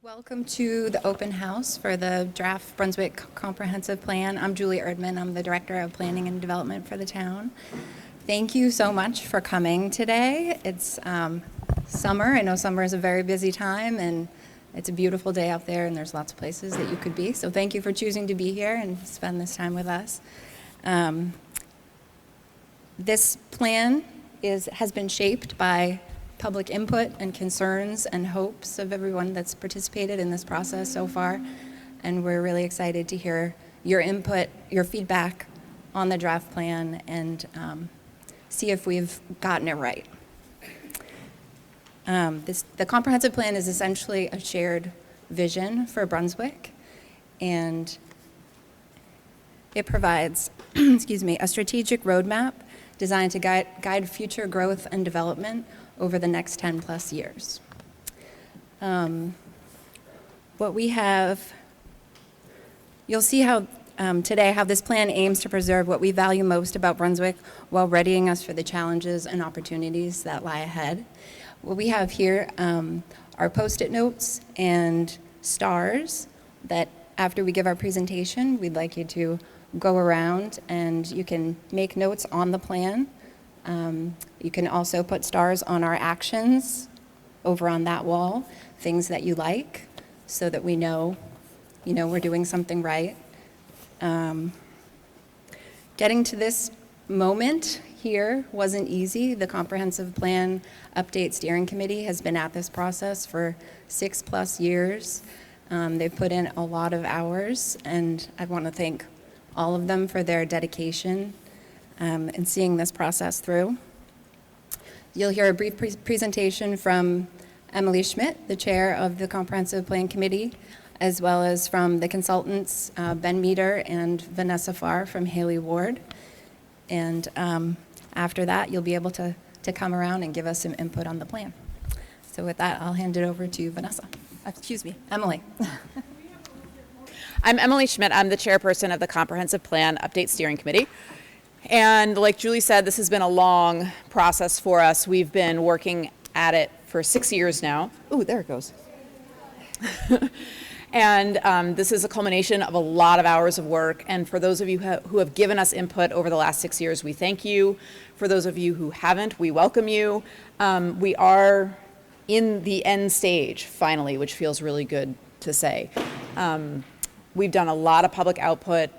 Welcome to the open house for the draft Brunswick Comprehensive Plan. I'm Julie Erdman. I'm the Director of Planning and Development for the town. Thank you so much for coming today. It's summer. I know summer is a very busy time, and it's a beautiful day out there, and there's lots of places that you could be. So thank you for choosing to be here and spend this time with us. This plan has been shaped by public input and concerns and hopes of everyone that's participated in this process so far. And we're really excited to hear your input, your feedback on the draft plan, and see if we've gotten it right. The comprehensive plan is essentially a shared vision for Brunswick, and it provides a strategic roadmap designed to guide future growth and development over the next 10 plus years. What we have, you'll see how today how this plan aims to preserve what we value most about Brunswick while readying us for the challenges and opportunities that lie ahead. What we have here are Post-it notes and stars that after we give our presentation, we'd like you to go around and you can make notes on the plan. You can also put stars on our actions over on that wall, things that you like, so that we know, we're doing something right. Getting to this moment here wasn't easy. The Comprehensive Plan Update Steering Committee has been at this process for 6+ years. They've put in a lot of hours, and I want to thank all of them for their dedication in seeing this process through. You'll hear a brief presentation from Emily Schmidt, the chair of the Comprehensive Plan Committee, as well as from the consultants, Ben Meter and Vanessa Farr from Haley Ward. And after that, you'll be able to come around and give us some input on the plan. So with that, I'll hand it over to Emily. I'm Emily Schmidt. I'm the chairperson of the Comprehensive Plan Update Steering Committee. And like Julie said, this has been a long process for us. We've been working at it for 6 years now. Ooh, there it goes. And this is a culmination of a lot of hours of work. And for those of you who have given us input over the last 6 years, we thank you. For those of you who haven't, we welcome you. We are in the end stage, finally, which feels really good to say. We've done a lot of public output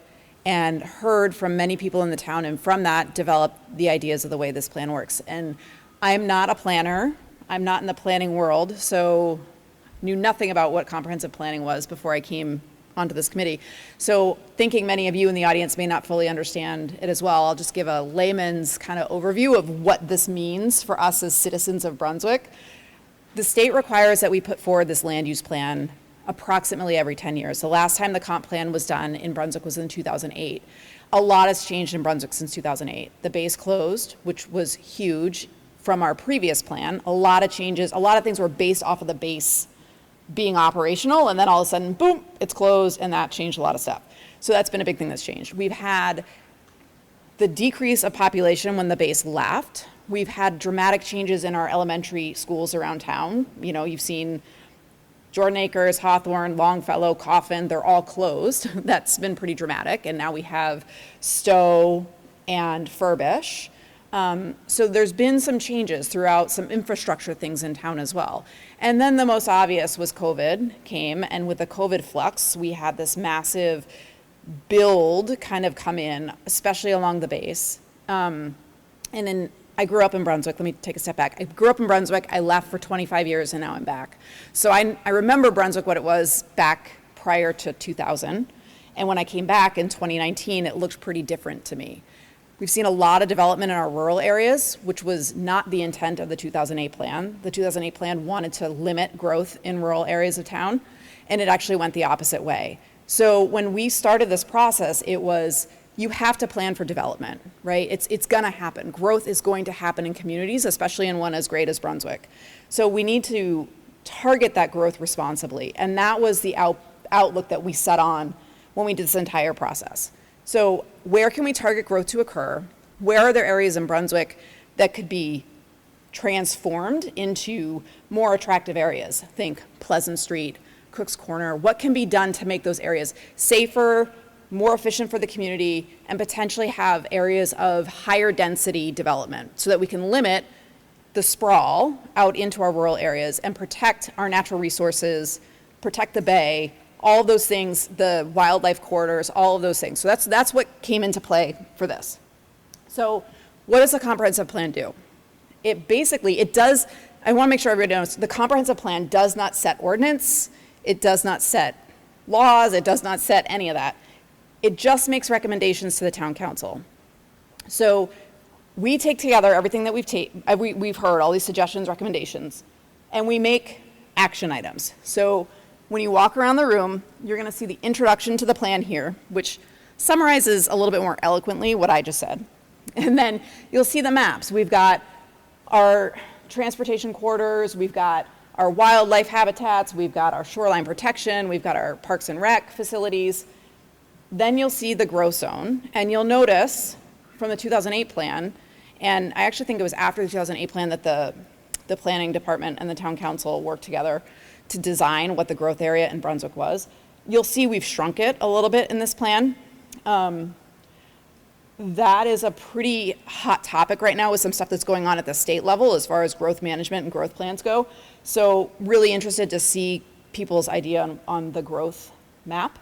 and heard from many people in the town, and from that developed the ideas of the way this plan works. And I'm not a planner. I'm not in the planning world, so knew nothing about what comprehensive planning was before I came onto this committee. So thinking many of you in the audience may not fully understand it as well, I'll just give a layman's kind of overview of what this means for us as citizens of Brunswick. The state requires that we put forward this land use plan approximately every 10 years. The last time the comp plan was done in Brunswick was in 2008. A lot has changed in Brunswick since 2008. The base closed, which was huge from our previous plan. A lot of changes, a lot of things were based off of the base being operational, and then all of a sudden, boom, it's closed, and that changed a lot of stuff. So that's been a big thing that's changed. We've had the decrease of population when the base left. We've had dramatic changes in our elementary schools around town. You've seen Jordan Acres, Hawthorne, Longfellow, Coffin, they're all closed. That's been pretty dramatic. And now we have Stowe and Furbish. So there's been some changes throughout, some infrastructure things in town as well. And then the most obvious was COVID came, and with the COVID flux, we had this massive build kind of come in, especially along the base. And then I grew up in Brunswick. Let me take a step back. I grew up in Brunswick. I left for 25 years, and now I'm back. So I remember Brunswick, what it was back prior to 2000. And when I came back in 2019, it looked pretty different to me. We've seen a lot of development in our rural areas, which was not the intent of the 2008 plan. The 2008 plan wanted to limit growth in rural areas of town, and it actually went the opposite way. So when we started this process, it was, you have to plan for development, right? It's gonna happen. Growth is going to happen in communities, especially in one as great as Brunswick. So we need to target that growth responsibly. And that was the outlook that we set on when we did this entire process. So where can we target growth to occur? Where are there areas in Brunswick that could be transformed into more attractive areas? Think Pleasant Street, Cook's Corner, what can be done to make those areas safer, more efficient for the community, and potentially have areas of higher density development so that we can limit the sprawl out into our rural areas and protect our natural resources, protect the bay, all of those things, the wildlife corridors, all of those things. So that's what came into play for this. So what does the comprehensive plan do? It does, I want to make sure everybody knows, the comprehensive plan does not set ordinance, it does not set laws, it does not set any of that. It just makes recommendations to the town council. So we take together everything that we've heard, all these suggestions, recommendations, and we make action items. So when you walk around the room, you're going to see the introduction to the plan here, which summarizes a little bit more eloquently what I just said. And then you'll see the maps. We've got our transportation corridors, we've got our wildlife habitats, we've got our shoreline protection, we've got our parks and rec facilities. Then you'll see the growth zone, and you'll notice from the 2008 plan, and I actually think it was after the 2008 plan that the planning department and the town council worked together to design what the growth area in Brunswick was. You'll see we've shrunk it a little bit in this plan. That is a pretty hot topic right now with some stuff that's going on at the state level as far as growth management and growth plans go. So really interested to see people's idea on the growth map.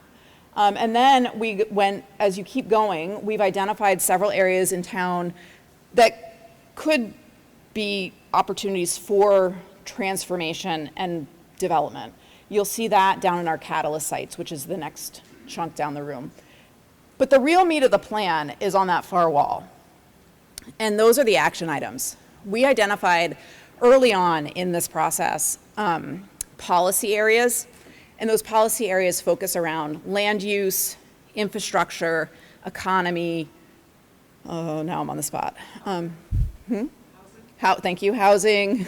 And then as you keep going, we've identified several areas in town that could be opportunities for transformation and development. You'll see that down in our catalyst sites, which is the next chunk down the room. But the real meat of the plan is on that far wall. And those are the action items. We identified early on in this process policy areas, and those policy areas focus around land use, infrastructure, economy. Oh, now I'm on the spot. Thank you. Housing,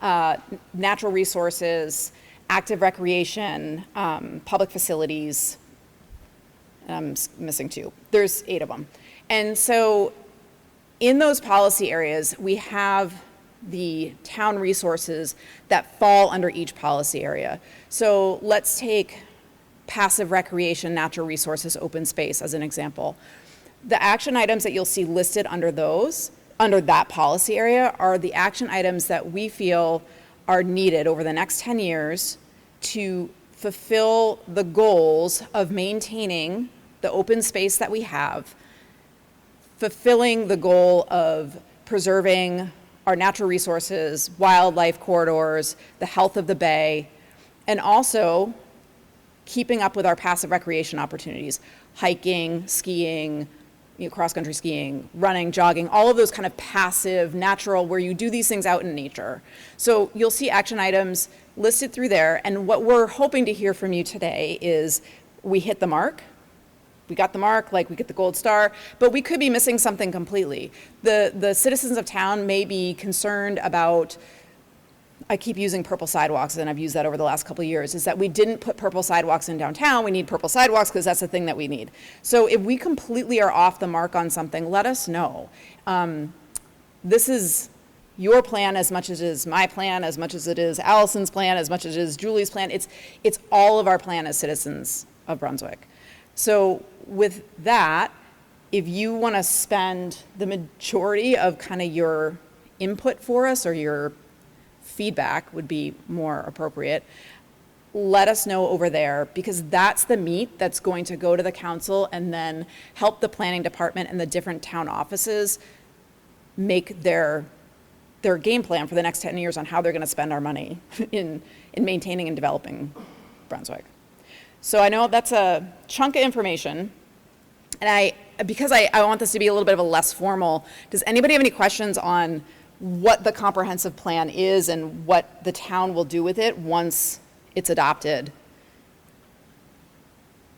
natural resources, active recreation, public facilities. I'm missing 2. There's 8 of them. And so in those policy areas, we have the town resources that fall under each policy area. So let's take passive recreation, natural resources, open space as an example. The action items that you'll see listed under that policy area are the action items that we feel are needed over the next 10 years to fulfill the goals of maintaining the open space that we have, fulfilling the goal of preserving our natural resources, wildlife corridors, the health of the bay, and also keeping up with our passive recreation opportunities, hiking, skiing, cross-country skiing, running, jogging, all of those kind of passive, natural, where you do these things out in nature. So you'll see action items listed through there, and what we're hoping to hear from you today is we hit the mark. We got the mark, like we get the gold star, but we could be missing something completely. The citizens of town may be concerned about, I keep using purple sidewalks, and I've used that over the last couple of years, is that we didn't put purple sidewalks in downtown. We need purple sidewalks because that's the thing that we need. So if we completely are off the mark on something, let us know. This is your plan as much as it is my plan, as much as it is Allison's plan, as much as it is Julie's plan. It's all of our plan as citizens of Brunswick. So with that, if you want to spend the majority of kind of your input for us, or your feedback would be more appropriate, let us know over there, because that's the meat that's going to go to the council and then help the planning department and the different town offices make their game plan for the next 10 years on how they're going to spend our money in maintaining and developing Brunswick. So I know that's a chunk of information, and because I want this to be a little bit of a less formal, does anybody have any questions on what the comprehensive plan is and what the town will do with it once it's adopted?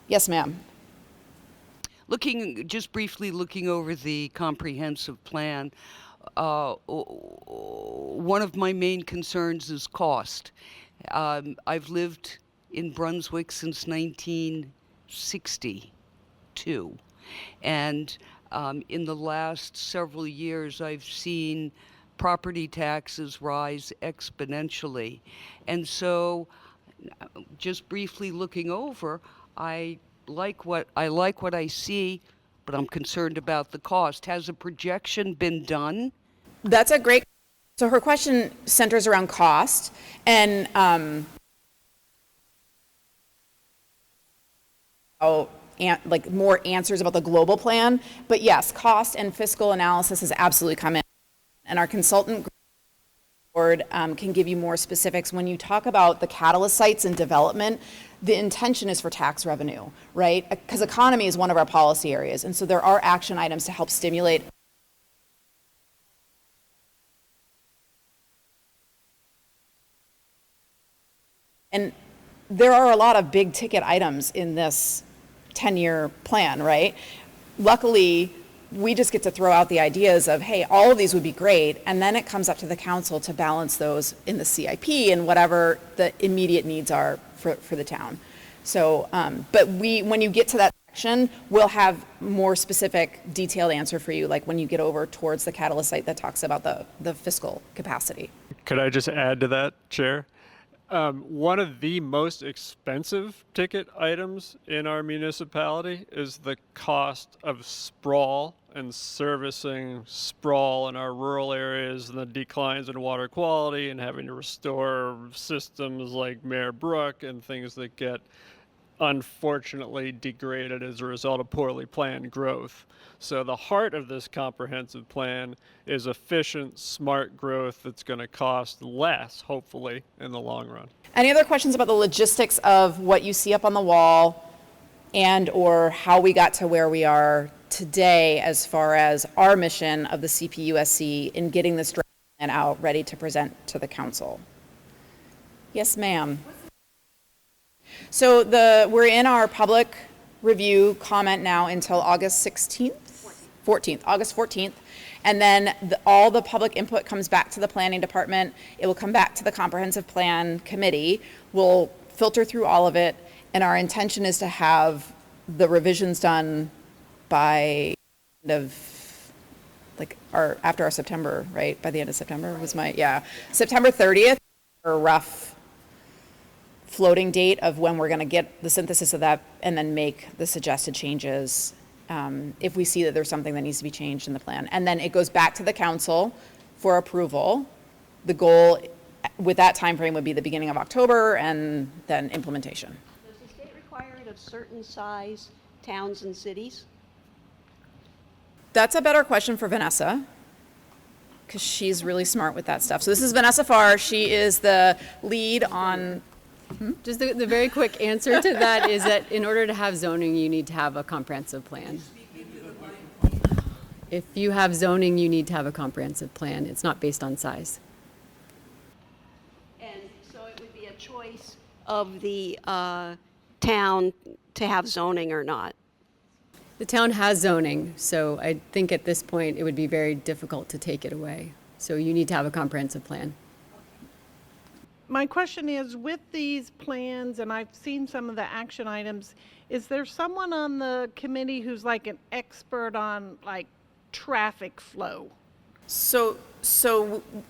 Yes, ma'am. Just briefly looking over the comprehensive plan, one of my main concerns is cost. I've lived in Brunswick since 1962, and in the last several years I've seen property taxes rise exponentially, and so just briefly looking over, I like what I see, but I'm concerned about the cost. Has a projection been done? That's a great, so her question centers around cost, and like more answers about the global plan. But yes, cost and fiscal analysis has absolutely come in, and our consultant board can give you more specifics. When you talk about the catalyst sites and development, the intention is for tax revenue, right? Because economy is one of our policy areas, and so there are action items to help stimulate. And there are a lot of big ticket items in this 10-year plan, right? Luckily, we just get to throw out the ideas of, hey, all of these would be great, and then it comes up to the council to balance those in the CIP and whatever the immediate needs are for the town. So, but when you get to that section, we'll have more specific, detailed answer for you, like when you get over towards the catalyst site that talks about the fiscal capacity. Could I just add to that, Chair? One of the most expensive ticket items in our municipality is the cost of sprawl and servicing sprawl in our rural areas and the declines in water quality and having to restore systems like Mare Brook and things that get unfortunately degraded as a result of poorly planned growth. So the heart of this comprehensive plan is efficient, smart growth that's going to cost less, hopefully, in the long run. Any other questions about the logistics of what you see up on the wall and or how we got to where we are today as far as our mission of the CPUSC in getting this draft plan out ready to present to the council? Yes, ma'am. So we're in our public review comment now until August 16th? 14th, August 14th. And then all the public input comes back to the planning department. It will come back to the comprehensive plan committee. We'll filter through all of it. And our intention is to have the revisions done by after our September, right? By the end of September was September 30th, or a rough floating date of when we're going to get the synthesis of that and then make the suggested changes if we see that there's something that needs to be changed in the plan. And then it goes back to the council for approval. The goal with that time frame would be the beginning of October and then implementation. Does the state require it of certain size towns and cities? That's a better question for Vanessa, because she's really smart with that stuff. So this is Vanessa Farr. She is the lead on. Just the very quick answer to that is that in order to have zoning, you need to have a comprehensive plan. If you have zoning, you need to have a comprehensive plan. It's not based on size. And so it would be a choice of the town to have zoning or not. The town has zoning, so I think at this point it would be very difficult to take it away. So you need to have a comprehensive plan. My question is, with these plans, and I've seen some of the action items, is there someone on the committee who's like an expert on like traffic flow? So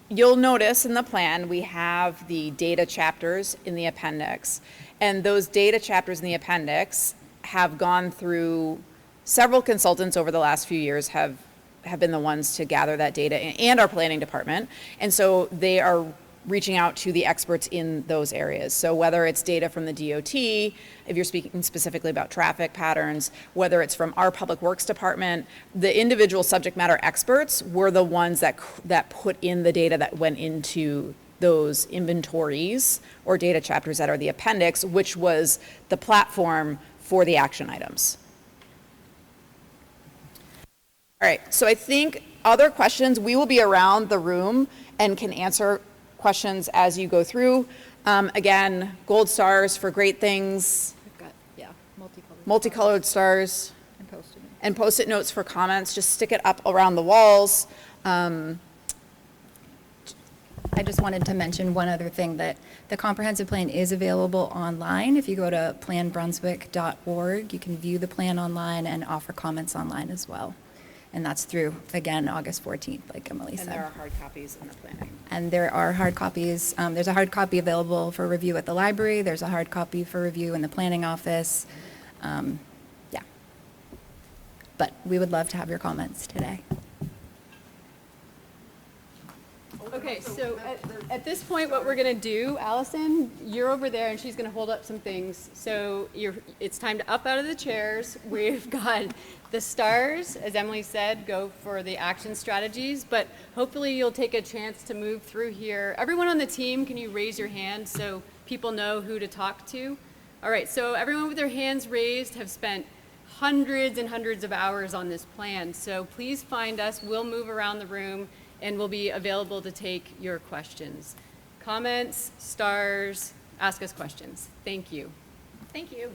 you'll notice in the plan, we have the data chapters in the appendix. And those data chapters in the appendix have gone through, several consultants over the last few years have been the ones to gather that data, and our planning department. And so they are reaching out to the experts in those areas. So whether it's data from the DOT, if you're speaking specifically about traffic patterns, whether it's from our public works department, the individual subject matter experts were the ones that put in the data that went into those inventories or data chapters that are the appendix, which was the platform for the action items. All right, so I think other questions, we will be around the room and can answer questions as you go through. Again, gold stars for great things. We've got, multicolored stars. And post-it notes for comments. Just stick it up around the walls. I just wanted to mention one other thing, that the comprehensive plan is available online. If you go to planbrunswick.org, you can view the plan online and offer comments online as well. And that's through, again, August 14th, like Emily And said. there are hard copies in the planning. And there are hard copies. There's a hard copy available for review at the library. There's a hard copy for review in the planning office. Yeah. But we would love to have your comments today. Okay, so at this point, what we're gonna do, Allison, you're over there and she's gonna hold up some things. So it's time to up out of the chairs. We've got the stars, as Emily said, go for the action strategies, but hopefully you'll take a chance to move through here. Everyone on the team, can you raise your hand so people know who to talk to? All right, so everyone with their hands raised have spent hundreds and hundreds of hours on this plan. So please find us. We'll move around the room and we'll be available to take your questions. Comments, stars, ask us questions. Thank you. Thank you.